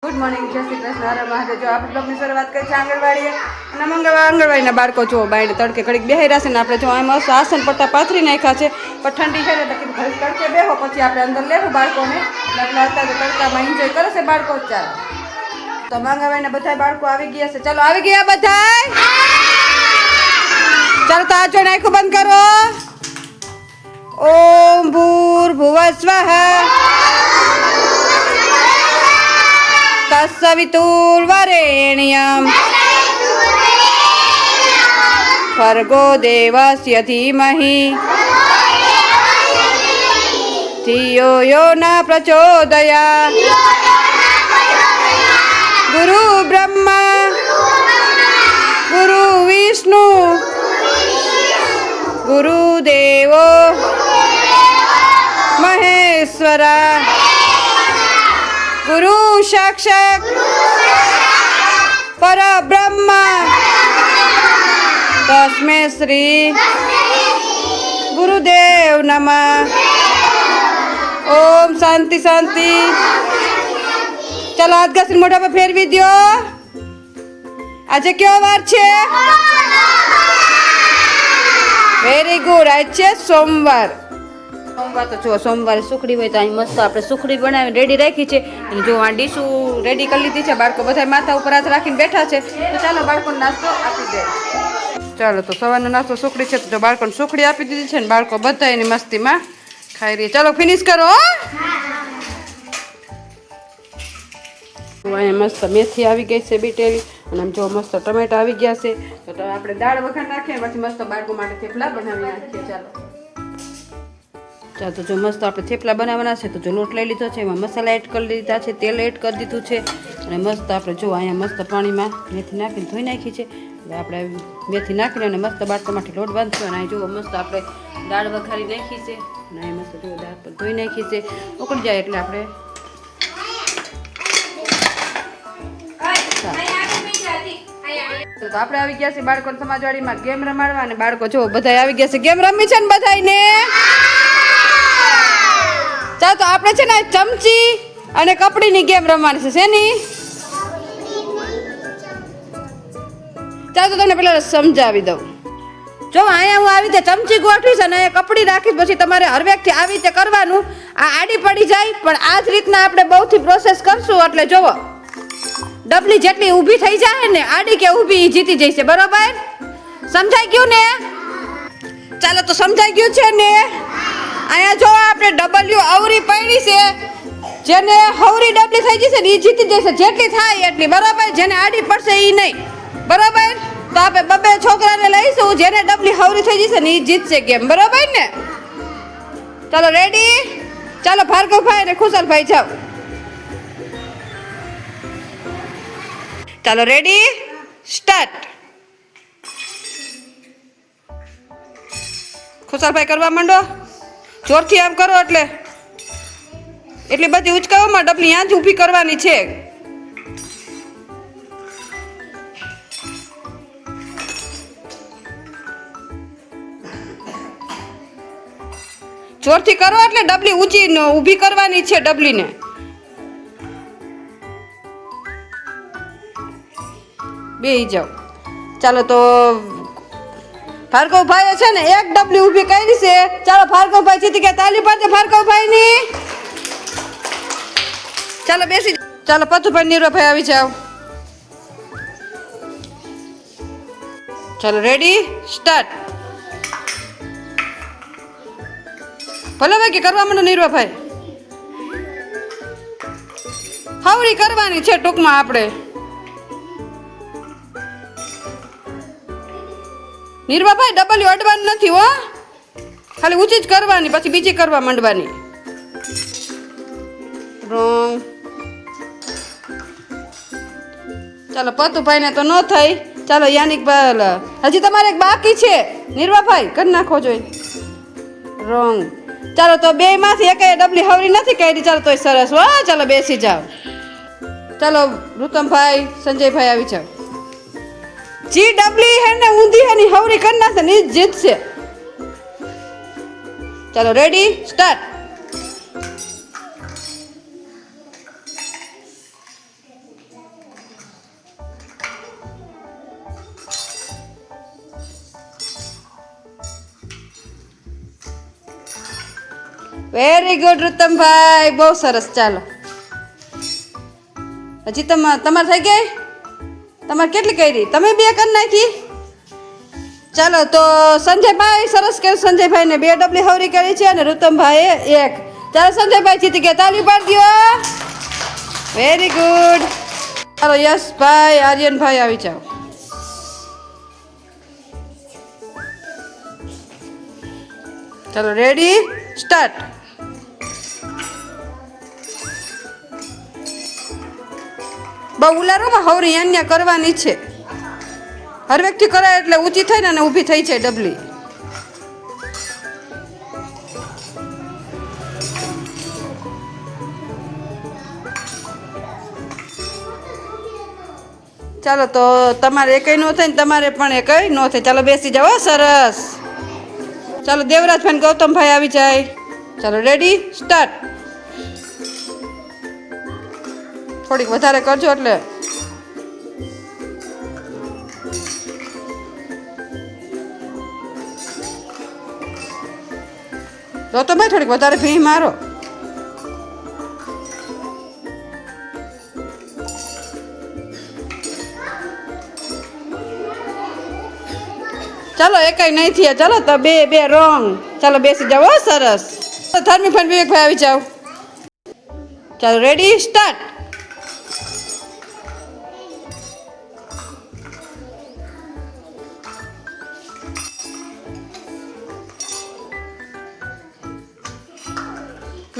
Good morning, જય શ્રી કૃષ્ણ, હર મહાદેવ. જો આપણે બ્લોગની શરૂઆત કરી છે આંગણવાડીએ અને આંગણવાડીના બાળકો જો બાઈને તડકે ઘડીક બેહી રહેશે ને આપણે જો એમ આસન પટ્ટા પાથરી નાખ્યા છે પણ ઠંડી છે ને તો કીધું ઘડીક તડકે બેહો પછી આપણે અંદર લેવું બાળકોને એટલે અત્યારે તડકામાં એન્જોય કરે છે બાળકો. ચાલો તો આંગણવાડીના બધા બાળકો આવી ગયા છે. ચાલો આવી ગયા બધા. ચાલો તો આ જોઈને આંખો બંધ કરો. ઓમ ભૂર્ભુવઃ સ્વાહા તત્સવિતુર્વરેણ્યં ભર્ગો દેવસ્ય ધીમહિ ધિયો યો ન પ્રચોદયાत्. ગુરુ બ્રહ્મા ગુરુ વિષ્ણુ ગુરુદેવો મહેશ્વરા ગુરુ સાક્ષાત પરબ્રહ્મ તસ્મૈ શ્રી ગુરુદેવ નમઃ. ઓમ શાંતિ શાંતિ. ચાલો હાથ ઘસીને મોઢા પર ફેરવી દો. આજે કયો વાર છે? Very good. આજ છે સોમવાર. સોમવાર તો જો સોમવારે સુખડી હોય તો અહીં મસ્ત આપણે સુખડી બનાવીને રેડી રાખી છે અને જો આ ડીશું રેડી કરી લીધી છે. બાળકો બધા માથા ઉપર હાથ રાખીને બેઠા છે તો ચાલો બાળકોને નાસ્તો આપી દે. ચાલો તો સવારનો નાસ્તો સુખડી છે તો જો બાળકોને સુખડી આપી દીધી છે ને બાળકો બધા એની મસ્તીમાં ખાઈ રહી. ચાલો ફિનિશ કરો. અહીંયા મસ્ત મેથી આવી ગઈ છે બીટેલી અને આમ જો મસ્ત ટમેટા આવી ગયા છે તો આપણે દાળ વઘાર નાખીએ પછી મસ્ત બાળકો માટે થેપલા બનાવી નાખીએ. ચાલો તો જો મસ્ત આપણે થેપલા બનાવવાના છે તો જો લોટ લઈ લીધો છે, એમાં મસાલા એડ કરી લીધા છે, તેલ એડ કરી દીધું છે અને મસ્ત આપણે જો અહીંયા મસ્ત પાણીમાં મેથી નાખીને ધોઈ નાખી છે. હવે આપણે મેથી નાખીને અને મસ્ત બાળકો માટે લોટ બાંધશું અને અહીં જુઓ મસ્ત આપણે દાળ વઘારી નાખી છે અને અહીં મસ્ત જો દાળ પર ધોઈ નાખી છે. ઉકળી જાય એટલે આપણે તો આપણે આવી ગયા છે બાળકો સમાજવાડીમાં ગેમ રમાડવા અને બાળકો જો બધા આવી ગયા છે. ગેમ રમી છે ને બધાને. ચાલો તો આપણે છે ને ચમચી અને કપડીની ગેમ રમવાની છે. શેની? ચાલો તો તમને પેલા સમજાવી દઉં. જો અહીંયા હું આવી રીતે ચમચી ગોઠવીશ અને અહીંયા કપડી રાખીશ પછી તમારે હરવેકથી આવી રીતે કરવાનું. આ આડી પડી જાય પણ આ જ રીતના આપણે બહુથી પ્રોસેસ કરશું એટલે જોવો ડબલી જેટલી ઊભી થઈ જાય ને આડી કે ઊભી જીતી જશે. બરોબર? સમજાઈ ગયું ને? ચાલો તો સમજાઈ ગયું છે ને? અહીંયા જો આપણે ડબલ્યુ અવરી પડી છે જેને હવરી ડબલી થઈ જશે ને એ જીતી જશે. જેટલી થાય એટલી. બરોબર? જેને આડી પડશે એ નહીં. બરોબર? તો આપણે બબે છોકરાને લઈશું જેને ડબલી હવરી થઈ જશે ને એ જીતશે ગેમ. બરોબર ને? ચાલો રેડી? ચાલો ભાર્ગવભાઈ અને ખુશાલભાઈ જાઓ. ચાલો રેડી સ્ટાર્ટ. ખુશાલભાઈ કરવા માંડો. જોરથી આમ કરો એટલે એટલી બધી ઉચકાવવામાં ડબલી ત્યાં જ ઊભી કરવાની છે. જોરથી કરો એટલે ડબલી ઊંચી ઊભી કરવાની છે ડબલીને. બેહી જાઓ. ચાલો તો ભાર્ગવભાઈએ છે ને એક ડબલી ઊભી કરી છે. ચાલો ભાર્ગવભાઈ જીતી ગયા. તાલી પાડે ભાર્ગવભાઈની. ચાલો બેસી. ચાલો પથુભાઈ નીરવભાઈ આવી જાઓ. ચાલો રેડી સ્ટાર્ટ. ભલે ભાઈ કે કરવા માંડો નીરવભાઈ. હવરી કરવાની છે ટૂંકમાં આપણે. નીરવાભાઈ ડબલ્યુ અડવાનું નથી હો, ખાલી ઊંચી જ કરવાની પછી બીજી કરવા માંડવાની. રોંગ. ચાલો પતુભાઈ ને તો ન થઈ. ચાલો યાનિક હજી તમારે એક બાકી છે. નીરવાભાઈ કરી નાખો જોઈ. રોંગ. ચાલો તો બે માંથી એક ડબલી હવરી નથી કરી. ચાલો તોય સરસ હો. ચાલો બેસી જાઓ. ચાલો ઋતમભાઈ સંજયભાઈ આવી જાઓ. જી ડબલી હે ને ઊંધી હે ની હવરી કરી નાખે ને જીતશે. ચાલો રેડી સ્ટાર્ટ. વેરી ગુડ રુતમભાઈ, બહુ સરસ. ચાલો હજી તમારે થઈ ગઈ? તમારે કેટલી કરી? તમે 2 કરી નાખી. ચાલો તો સંજયભાઈ સરસ કર્યું. સંજયભાઈને 2 ડબલી હવરી કરી છે અને રુતમભાઈએ 1. ચાલો સંજયભાઈ જીતી ગયા, તાળી પાડી દો. Very good. ચાલો યશભાઈ, આર્યનભાઈ આવી જાઓ. ચાલો રેડી સ્ટાર્ટ. બહુ ઉલારોમાં હવરી અહીંયા કરવાની છે. હર વ્યક્તિ કરાય એટલે ઊંચી થાય ને અને ઊભી થઈ છે ડબલી. ચાલો તો તમારે એકઈ ન થાય ને તમારે પણ એકઈ ન થાય. ચાલો બેસી જાઓ. સરસ. ચાલો દેવરાજભાઈ ગૌતમભાઈ આવી જાય. ચાલો રેડી સ્ટાર્ટ. થોડીક વધારે કરજો એટલે ગૌતમભાઈ થોડીક વધારે ભી મારો. ચાલો એકઈ નહીં થયા. ચાલો તો 2 રોંગ. ચાલો બેસી જાઓ. સરસ. ધર્મીભાઈ વિવેકભાઈ આવી જાઓ. ચાલો રેડી સ્ટાર્ટ.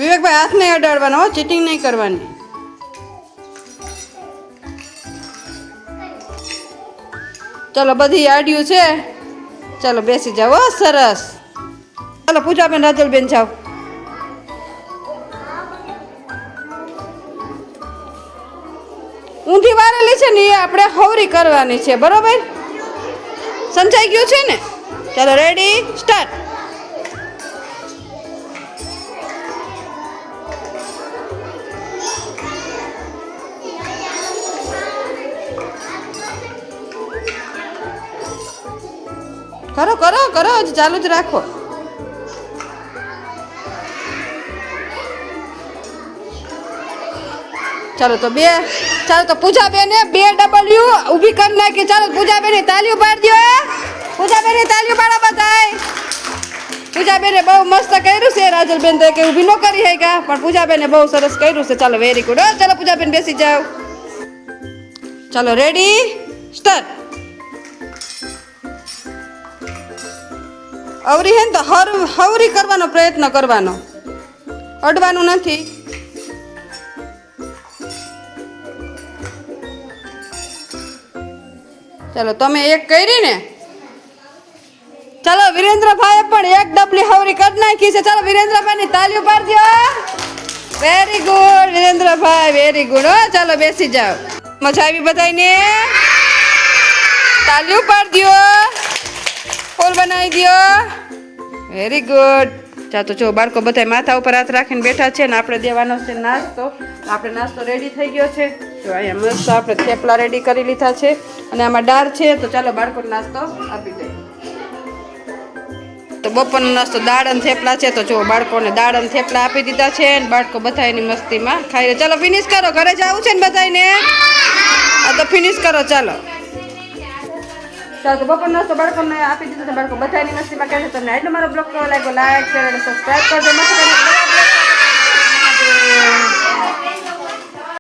વિવેકભાઈ હાથ નહીં અડાડવાનો, ચીટિંગ નહીં કરવાની. ચાલો બધી આડ્યું છે. ચાલો બેસી જાઓ. સરસ. ચાલો પૂજાબેન, રાજલબેન જાઓ. ઊંધી વારેલી છે ને એ આપણે હવરી કરવાની છે. બરોબર? સમજાઈ ગયું છે ને? ચાલો રેડી સ્ટાર્ટ. કરો કરો કરો, હજી ચાલુ જ રાખો. ચાલો તો ચાલો તો પૂજાબેને 2 ડબલ્યુ ઊભી કરી નાખી. ચાલો પૂજાબેને તાલીઓ પાડી દો. પૂજાબેને તાલીઓ પાડો બધાય. પૂજાબેને બહુ મસ્ત કર્યું છે. રાજલબેન તો કે ઊભી ન કરી હે કા, પણ પૂજાબેને બહુ સરસ કર્યું છે. ચાલો વેરી ગુડ. ચાલો પૂજાબેન બેસી જાઓ. ચાલો રેડી સ્ટાર્ટ. અવરી હે ને તો હવરી કરવાનો પ્રયત્ન કરવાનો, અડવાનું નથી. ચાલો તમે 1 કરી ને. ચાલો વિરેન્દ્રભાઈએ પણ 1 ડબલી હવરી કરી નાખી છે. ચાલો વિરેન્દ્રભાઈની તાલીઓ પાડજો. Very good Virendrabhai, very good. ચાલો બેસી જાઓ. મજા આવી બધાને? તાલીઓ પાડજો. ફૂલ બનાવી દો. Very good. ચાલો તો જો બાળકો બધા માથા ઉપર હાથ રાખીને બેઠા છે ને આપણે દેવાનો છે નાસ્તો. આપણે નાસ્તો રેડી થઈ ગયો છે. જો અહીંયા મસ્ત આપણે થેપલા રેડી કરી લીધા છે અને આમાં દાળ છે. તો ચાલો બાળકોને નાસ્તો આપી દઈએ. તો બપોરનો નાસ્તો દાળ અને થેપલા છે. તો જો બાળકોને દાળ અને થેપલા આપી દીધા છે અને બાળકો બધા એની મસ્તીમાં ખાઈ રહે. ચાલો ફિનિશ કરો, ઘરે જવું છે ને બધાને. આ તો ફિનિશ કરો. ચાલો ચાલો તો બપોર નાસ્તો બાળકોને આપી દીધો છે. બાળકો બધાની મસ્તીમાં કહે છે. તમને આજનો મારો બ્લોગ કેવો લાગ્યો? લાઈક, શેર અને સબસ્ક્રાઈબ કરજો. મસ્ત